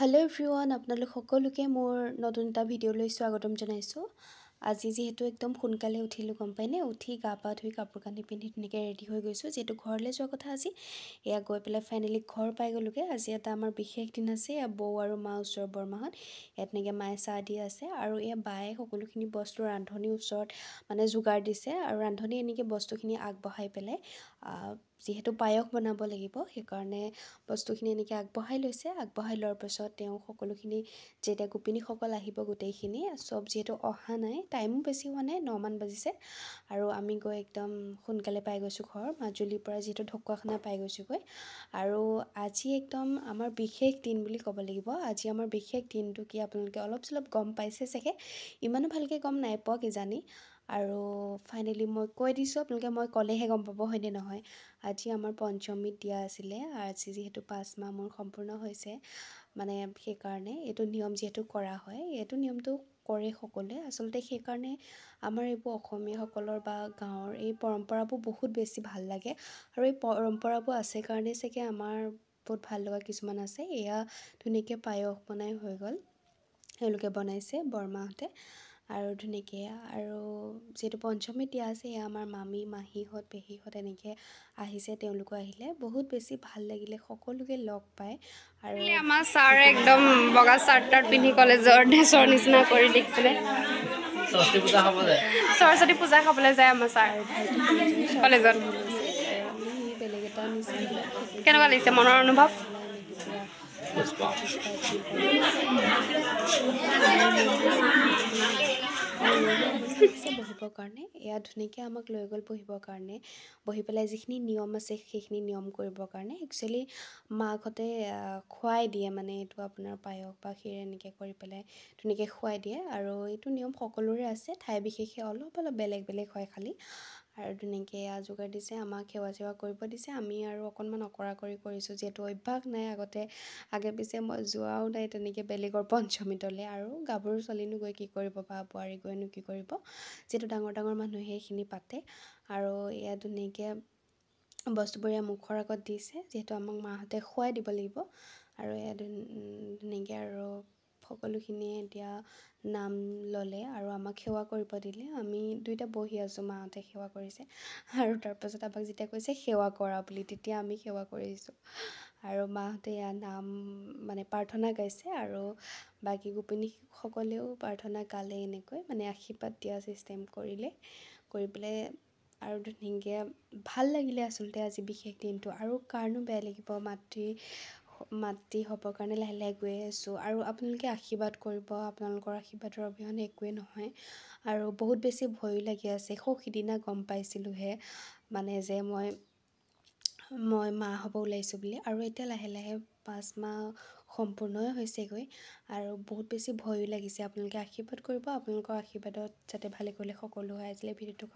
Hello' everyone, আপোনালোক সকলোকে মোৰ নতুন এটা ভিডিঅ'লৈ স্বাগতম জনাইছোঁ। আজি যিহেতু একদম সোনকালে উঠিলোঁ, গম পাইনে? উঠি গা পা ধুই কাপোৰ কানি পিন্ধি ধুনীয়াকৈ ৰেডি হৈ গৈছোঁ। যিহেতু ঘৰলৈ যোৱা কথা আজি, এয়া গৈ পেলাই ফাইনেলি ঘৰ পাই গ'লোগৈ। আজি এটা আমাৰ বিশেষ দিন আছে। এয়া বৌ আৰু মা ওচৰৰ বৰমাহঁত ইয়াত তেনেকৈ মায়ে চাহ দি আছে আৰু এয়া বায়ে সকলোখিনি বস্তু ৰান্ধনিৰ ওচৰত মানে যোগাৰ দিছে আৰু ৰান্ধনি এনেকৈ বস্তুখিনি আগবঢ়াই পেলাই যিহেতু পায়স বনাব লাগিব, সেইকাৰণে বস্তুখিনি এনেকৈ আগবঢ়াই লৈছে। আগবঢ়াই লোৱাৰ পাছত তেওঁ সকলোখিনি যেতিয়া গোপিনীসকল আহিব গোটেইখিনি চব যিহেতু অহা নাই, টাইমো বেছি হোৱা নাই, 9মান বাজিছে আৰু আমি গৈ একদম সোনকালে পাই গৈছোঁ ঘৰ। মাজুলীৰ পৰা যিহেতু ঢকুৱাখানা পাই গৈছোঁগৈ আৰু আজি একদম আমাৰ বিশেষ দিন বুলি ক'ব লাগিব। আজি আমাৰ বিশেষ দিনটো কি আপোনালোকে অলপ চলপ গম পাইছে চাগে, ইমানো ভালকৈ গম নাই পোৱা কিজানি। আৰু ফাইনেলি মই কৈ দিছোঁ আপোনালোকে, মই ক'লেহে গম পাব হয়নে নহয়। আজি আমাৰ পঞ্চমীত দিয়া আছিলে, আজি যিহেতু 5 মাহ মোৰ সম্পূৰ্ণ হৈছে, মানে সেইকাৰণে এইটো নিয়ম যিহেতু কৰা হয়, এইটো নিয়মটো কৰে সকলোৱে আচলতে। সেইকাৰণে আমাৰ এইবোৰ অসমীয়াসকলৰ বা গাঁৱৰ এই পৰম্পৰাবোৰ বহুত বেছি ভাল লাগে আৰু এই পৰম্পৰাবোৰ আছে কাৰণে চাগে আমাৰ বহুত ভাল লগা কিছুমান আছে। এয়া ধুনীয়াকৈ পায়স বনাই হৈ গ'ল, তেওঁলোকে বনাইছে বৰমাহঁতে আৰু ধুনীয়াকৈ। আৰু যিহেতু পঞ্চমীত দিয়া আছে, এয়া আমাৰ মামী মাহীহঁত পেহীহঁত এনেকৈ আহিছে, তেওঁলোকো আহিলে। বহুত বেছি ভাল লাগিলে সকলোকে লগ পাই। আৰু আমাৰ ছাৰ একদম বগা চাৰ্ট তাৰ্ট পিন্ধি কলেজৰ ড্ৰেছৰ নিচিনা কৰি দেখিছিলে। সৰস্বতী পূজা খাবলৈ যায় আমাৰ ছাৰ আৰু ভাইটি কলেজৰ চাৰ্টটো কলেজত। পিন্ধি লৈছে। এনেই সি বেলেগ এটা নিছিলে, সেইটো সি কেনেকুৱা লাগিছে একদম মনৰ অনুভৱ? লগাই মেলি পূৰা পুষ্পা একদম কৰি দিছে আৰু আমাৰো মন গৈছে সকলোখিনি লৈ গ'ল। আমাক ঠিক আছে বহিবৰ কাৰণে, এয়া ধুনীয়াকৈ আমাক লৈ গ'ল বহিবৰ কাৰণে। বহি পেলাই যিখিনি নিয়ম আছে সেইখিনি নিয়ম কৰিবৰ কাৰণে একচুৱেলি মাকহঁতে খুৱাই দিয়ে, মানে এইটো আপোনাৰ পায়স বা ক্ষীৰ এনেকৈ কৰি পেলাই ধুনীয়াকৈ খুৱাই দিয়ে। আৰু এইটো নিয়ম সকলোৰে আছে, ঠাই বিশেষে অলপ অলপ বেলেগ বেলেগ হয় খালি। আৰু ধুনীয়াকৈ যোগাৰ দিছে, আমাক সেৱা চেৱা কৰিব দিছে। আমি আৰু অকণমান অকৰা কৰি কৰিছোঁ, যিহেতু অভ্যাস নাই আগে পিছে মই যোৱাও নাই তেনেকৈ বেলেগৰ পঞ্চমীতলৈ। আৰু গাভৰু ছোৱালীনো গৈ কি কৰিব বা বোৱাৰী গৈনো কি কৰিব, যিহেতু ডাঙৰ ডাঙৰ মানুহে সেইখিনি পাতে। আৰু এয়া ধুনীয়াকৈ বস্তুবোৰ এয়া মুখৰ আগত দিছে, যিহেতু আমাক মাহঁতে খুৱাই দিব লাগিব। আৰু এয়া ধুনীয়াকৈ আৰু সকলোখিনিয়ে এতিয়া নাম ল'লে আৰু আমাক সেৱা কৰিব দিলে। আমি দুইটা বহি আছোঁ, মাহঁতে সেৱা কৰিছে আৰু তাৰপাছত আমাক যেতিয়া কৈছে সেৱা কৰা বুলি, তেতিয়া আমি সেৱা কৰিছোঁ। আৰু মাহঁতে এয়া নাম মানে প্ৰাৰ্থনা গাইছে আৰু বাকী গোপিনীসকলেও প্ৰাৰ্থনা গালে, এনেকৈ মানে আশীৰ্বাদ দিয়া চিষ্টেম কৰিলে। কৰি পেলাই আৰু ধুনীয়াকৈ ভাল লাগিলে আচলতে আজি বিশেষ দিনটো। আৰু কাৰণো বেয়া লাগিব, মাতৃ হ'বৰ কাৰণে লাহে লাহে গৈয়ে আছোঁ। আৰু আপোনালোকে আশীৰ্বাদ কৰিব, আপোনালোকৰ আশীৰ্বাদৰ অবিহনে একোৱেই নহয়। আৰু বহুত বেছি ভয়ো লাগি আছে, সিদিনা গম পাইছিলোঁহে মানে যে মই মা হ'ব ওলাইছোঁ বুলি। আৰু এতিয়া লাহে লাহে 5 মাহ সম্পূৰ্ণই হৈছেগৈ আৰু বহুত বেছি ভয়ো লাগিছে। আপোনালোকে আশীৰ্বাদ কৰিব, আপোনালোকৰ আশীৰ্বাদত যাতে ভালে কৰিলে সকলো হয়। আজিলৈ ভিডিঅ'টো